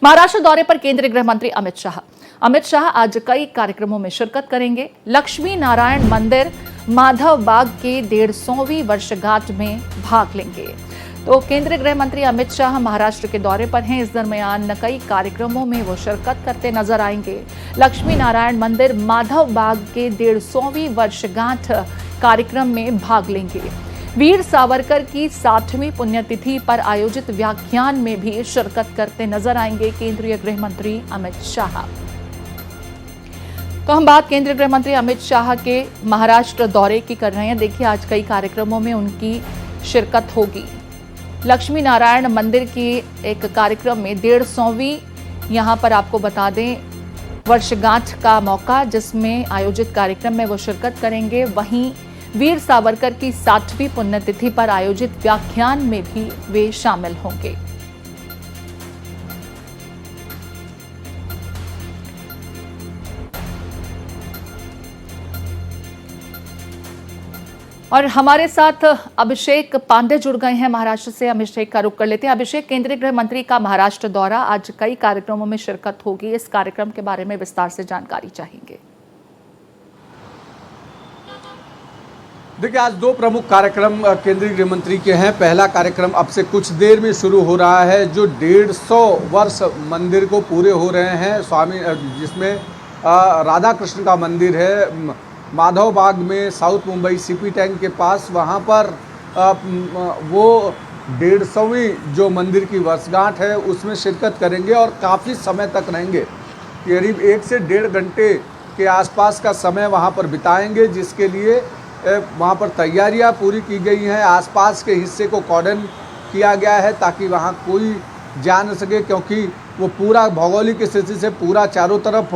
महाराष्ट्र दौरे पर केंद्रीय गृह मंत्री अमित शाह आज कई कार्यक्रमों में शिरकत करेंगे। लक्ष्मी नारायण मंदिर माधव बाग के 150वीं वर्षगांठ में भाग लेंगे। तो केंद्रीय गृह मंत्री अमित शाह महाराष्ट्र के दौरे पर हैं। इस दरमियान कई कार्यक्रमों में वो शिरकत करते नजर आएंगे। लक्ष्मी नारायण मंदिर माधव बाग के 150वीं वर्षगांठ कार्यक्रम में भाग लेंगे। वीर सावरकर की 60वीं पुण्यतिथि पर आयोजित व्याख्यान में भी शिरकत करते नजर आएंगे केंद्रीय गृह मंत्री अमित शाह। तो हम बात केंद्रीय गृह मंत्री अमित शाह के महाराष्ट्र दौरे की कर रहे हैं। देखिए, आज कई कार्यक्रमों में उनकी शिरकत होगी। लक्ष्मी नारायण मंदिर के एक कार्यक्रम में 150वीं यहां पर आपको बता दें वर्षगांठ का मौका, जिसमें आयोजित कार्यक्रम में वो शिरकत करेंगे। वहीं वीर सावरकर की 60वीं पुण्यतिथि पर आयोजित व्याख्यान में भी वे शामिल होंगे। और हमारे साथ अभिषेक पांडे जुड़ गए हैं महाराष्ट्र से। अभिषेक का रुख कर लेते हैं। अभिषेक, केंद्रीय गृह मंत्री का महाराष्ट्र दौरा, आज कई कार्यक्रमों में शिरकत होगी। इस कार्यक्रम के बारे में विस्तार से जानकारी चाहेंगे। देखिए, आज दो प्रमुख कार्यक्रम केंद्रीय गृह मंत्री के हैं। पहला कार्यक्रम अब से कुछ देर में शुरू हो रहा है, जो 150 वर्ष मंदिर को पूरे हो रहे हैं स्वामी, जिसमें राधा कृष्ण का मंदिर है माधव बाग में, साउथ मुंबई सीपी टैंक के पास। वहाँ पर वो 150वीं जो मंदिर की वर्षगांठ है उसमें शिरकत करेंगे और काफ़ी समय तक रहेंगे। करीब 1 से 1.5 घंटे के आसपास का समय वहाँ पर बिताएंगे, जिसके लिए वहाँ पर तैयारियाँ पूरी की गई हैं। आसपास के हिस्से को कॉर्डन किया गया है ताकि वहाँ कोई जा न सके, क्योंकि वो पूरा भौगोलिक स्थिति से पूरा चारों तरफ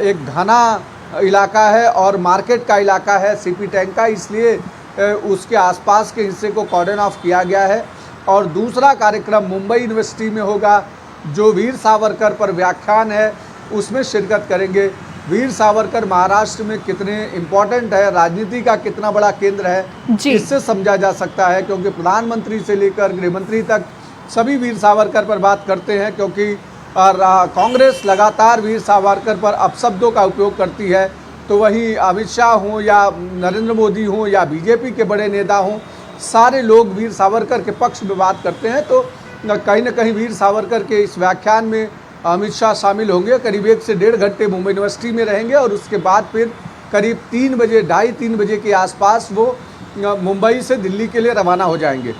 एक घना इलाका है और मार्केट का इलाका है सीपी टैंक का, इसलिए उसके आसपास के हिस्से को कॉर्डन ऑफ किया गया है। और दूसरा कार्यक्रम मुंबई यूनिवर्सिटी में होगा, जो वीर सावरकर पर व्याख्यान है उसमें शिरकत करेंगे। वीर सावरकर महाराष्ट्र में कितने इम्पोर्टेंट है, राजनीति का कितना बड़ा केंद्र है, इससे समझा जा सकता है, क्योंकि प्रधानमंत्री से लेकर गृह मंत्री तक सभी वीर सावरकर पर बात करते हैं, क्योंकि कांग्रेस लगातार वीर सावरकर पर अपशब्दों का उपयोग करती है। तो वहीं अमित शाह हों या नरेंद्र मोदी हों या बीजेपी के बड़े नेता हों, सारे लोग वीर सावरकर के पक्ष में बात करते हैं। तो कहीं न कहीं वीर सावरकर के इस व्याख्यान में अमित शाह शामिल होंगे। करीब 1 से 1.5 घंटे मुंबई यूनिवर्सिटी में रहेंगे और उसके बाद फिर करीब 3 बजे, 2:30-3 बजे के आसपास वो मुंबई से दिल्ली के लिए रवाना हो जाएंगे।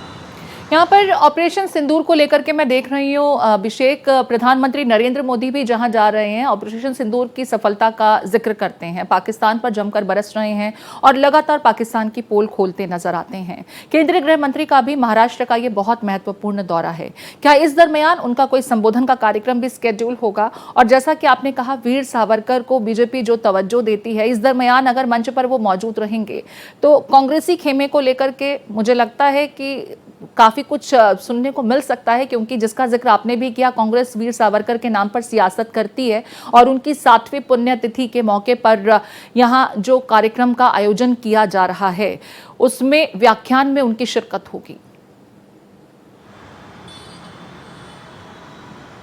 यहाँ पर ऑपरेशन सिंदूर को लेकर के मैं देख रही हूँ अभिषेक, प्रधानमंत्री नरेंद्र मोदी भी जहाँ जा रहे हैं ऑपरेशन सिंदूर की सफलता का जिक्र करते हैं, पाकिस्तान पर जमकर बरस रहे हैं और लगातार पाकिस्तान की पोल खोलते नजर आते हैं। केंद्रीय गृह मंत्री का भी महाराष्ट्र का ये बहुत महत्वपूर्ण दौरा है। क्या इस दरमियान उनका कोई संबोधन का कार्यक्रम भी स्केड्यूल होगा? और जैसा कि आपने कहा, वीर सावरकर को बीजेपी जो तवज्जो देती है, इस दरमियान अगर मंच पर वो मौजूद रहेंगे तो कांग्रेसी खेमे को लेकर के मुझे लगता है कि काफी कुछ सुनने को मिल सकता है, क्योंकि जिसका जिक्र आपने भी किया, कांग्रेस वीर सावरकर के नाम पर सियासत करती है और उनकी 60वीं पुण्यतिथि के मौके पर यहां जो कार्यक्रम का आयोजन किया जा रहा है उसमें व्याख्यान में उनकी शिरकत होगी।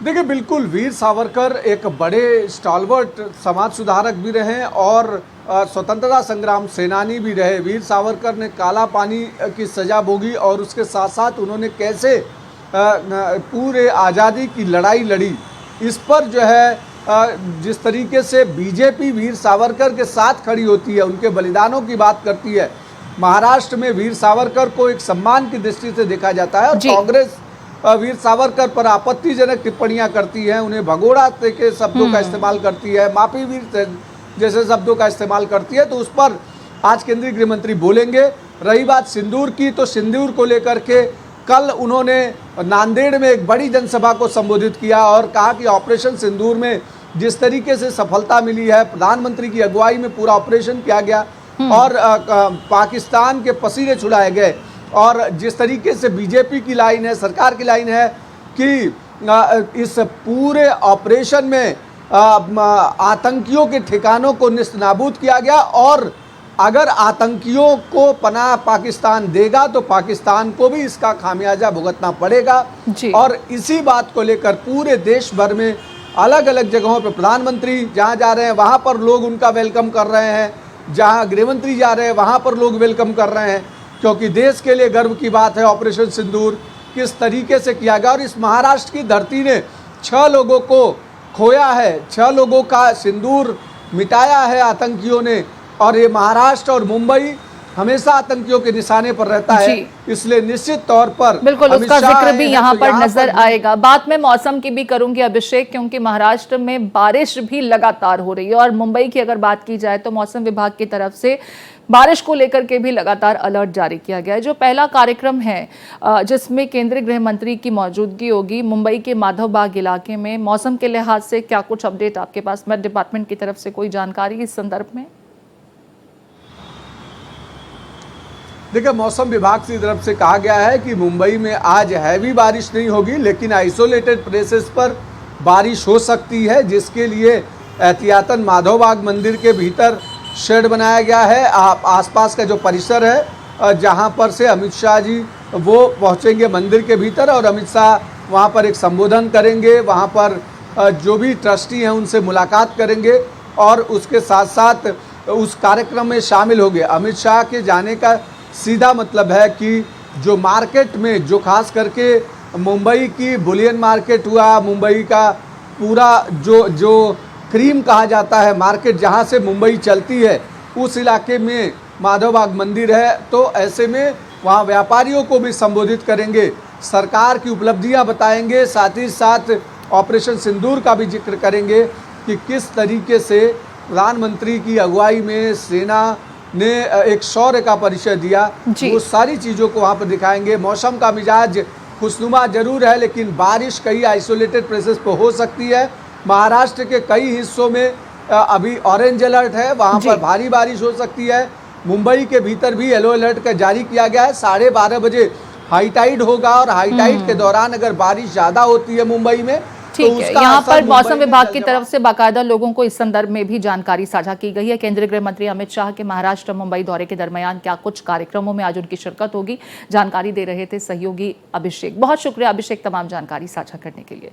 देखिए, बिल्कुल वीर सावरकर एक बड़े स्टॉलवर्ट समाज सुधारक भी रहे और स्वतंत्रता संग्राम सेनानी भी रहे। वीर सावरकर ने काला पानी की सज़ा भोगी और उसके साथ साथ उन्होंने कैसे पूरे आज़ादी की लड़ाई लड़ी, इस पर जो है जिस तरीके से बीजेपी वीर सावरकर के साथ खड़ी होती है, उनके बलिदानों की बात करती है। महाराष्ट्र में वीर सावरकर को एक सम्मान की दृष्टि से देखा जाता है और कांग्रेस वीर सावरकर पर आपत्तिजनक टिप्पणियां करती है, उन्हें भगोड़ा के शब्दों का इस्तेमाल करती है, माफी वीर जैसे शब्दों का इस्तेमाल करती है। तो उस पर आज केंद्रीय गृह मंत्री बोलेंगे। रही बात सिंदूर की, तो सिंदूर को लेकर के कल उन्होंने नांदेड़ में एक बड़ी जनसभा को संबोधित किया और कहा कि ऑपरेशन सिंदूर में जिस तरीके से सफलता मिली है, प्रधानमंत्री की अगुवाई में पूरा ऑपरेशन किया गया और पाकिस्तान के पसीने छुड़ाए गए, और जिस तरीके से बीजेपी की लाइन है, सरकार की लाइन है कि इस पूरे ऑपरेशन में आतंकियों के ठिकानों को निस्तनाबूद किया गया और अगर आतंकियों को पनाह पाकिस्तान देगा तो पाकिस्तान को भी इसका खामियाजा भुगतना पड़ेगा। जी। और इसी बात को लेकर पूरे देश भर में अलग अलग जगहों पर प्रधानमंत्री जहां जा रहे हैं वहां पर लोग उनका वेलकम कर रहे हैं, जहां गृहमंत्री जा रहे हैं वहां पर लोग वेलकम कर रहे हैं, क्योंकि देश के लिए गर्व की बात है ऑपरेशन सिंदूर किस तरीके से किया गया। और इस महाराष्ट्र की धरती ने 6 लोगों को खोया है, 6 लोगों का सिंदूर मिटाया है आतंकियों ने। और ये महाराष्ट्र और मुंबई हमेशा आतंकियों के निशाने पर रहता है, इसलिए निश्चित तौर पर बिल्कुल उसका जिक्र भी यहाँ पर नजर भी आएगा। बात में मौसम की भी करूंगी अभिषेक, क्योंकि महाराष्ट्र में बारिश भी लगातार हो रही है और मुंबई की अगर बात की जाए तो मौसम विभाग की तरफ से बारिश को लेकर के भी लगातार अलर्ट जारी किया गया है। जो पहला कार्यक्रम है जिसमें केंद्रीय गृह मंत्री की मौजूदगी होगी मुंबई के माधवबाग इलाके में, मौसम के लिहाज से क्या कुछ अपडेट आपके पास मेट डिपार्टमेंट की तरफ से कोई जानकारी इस संदर्भ में? देखिए, मौसम विभाग की तरफ से कहा गया है कि मुंबई में आज हैवी बारिश नहीं होगी, लेकिन आइसोलेटेड प्लेसेस पर बारिश हो सकती है, जिसके लिए एहतियातन माधवबाग मंदिर के भीतर शेड बनाया गया है। आसपास का जो परिसर है जहां पर से अमित शाह जी वो पहुंचेंगे मंदिर के भीतर और अमित शाह वहां पर एक संबोधन करेंगे, वहां पर जो भी ट्रस्टी हैं उनसे मुलाकात करेंगे और उसके साथ साथ उस कार्यक्रम में शामिल होंगे। अमित शाह के जाने का सीधा मतलब है कि जो मार्केट में, जो खास करके मुंबई की बुलियन मार्केट हुआ, मुंबई का पूरा जो क्रीम कहा जाता है मार्केट जहां से मुंबई चलती है, उस इलाके में माधवबाग मंदिर है। तो ऐसे में वहां व्यापारियों को भी संबोधित करेंगे, सरकार की उपलब्धियां बताएंगे, साथ ही साथ ऑपरेशन सिंदूर का भी जिक्र करेंगे कि किस तरीके से प्रधानमंत्री की अगुवाई में सेना ने एक शौर्य का परिचय दिया, वो सारी चीज़ों को वहाँ पर दिखाएंगे। मौसम का मिजाज खुशनुमा जरूर है, लेकिन बारिश कई आइसोलेटेड प्लेसेस पर हो सकती है। महाराष्ट्र के कई हिस्सों में अभी ऑरेंज अलर्ट है, वहाँ पर भारी बारिश हो सकती है। मुंबई के भीतर भी येलो अलर्ट का जारी किया गया है। 12:30 बजे हाई टाइड होगा और हाई टाइड के दौरान अगर बारिश ज़्यादा होती है मुंबई में, ठीक है। यहाँ पर मौसम विभाग की तरफ से बाकायदा लोगों को इस संदर्भ में भी जानकारी साझा की गई है। केंद्रीय गृह मंत्री अमित शाह के महाराष्ट्र मुंबई दौरे के दरमियान क्या कुछ कार्यक्रमों में आज उनकी शिरकत होगी, जानकारी दे रहे थे सहयोगी अभिषेक। बहुत शुक्रिया अभिषेक तमाम जानकारी साझा करने के लिए।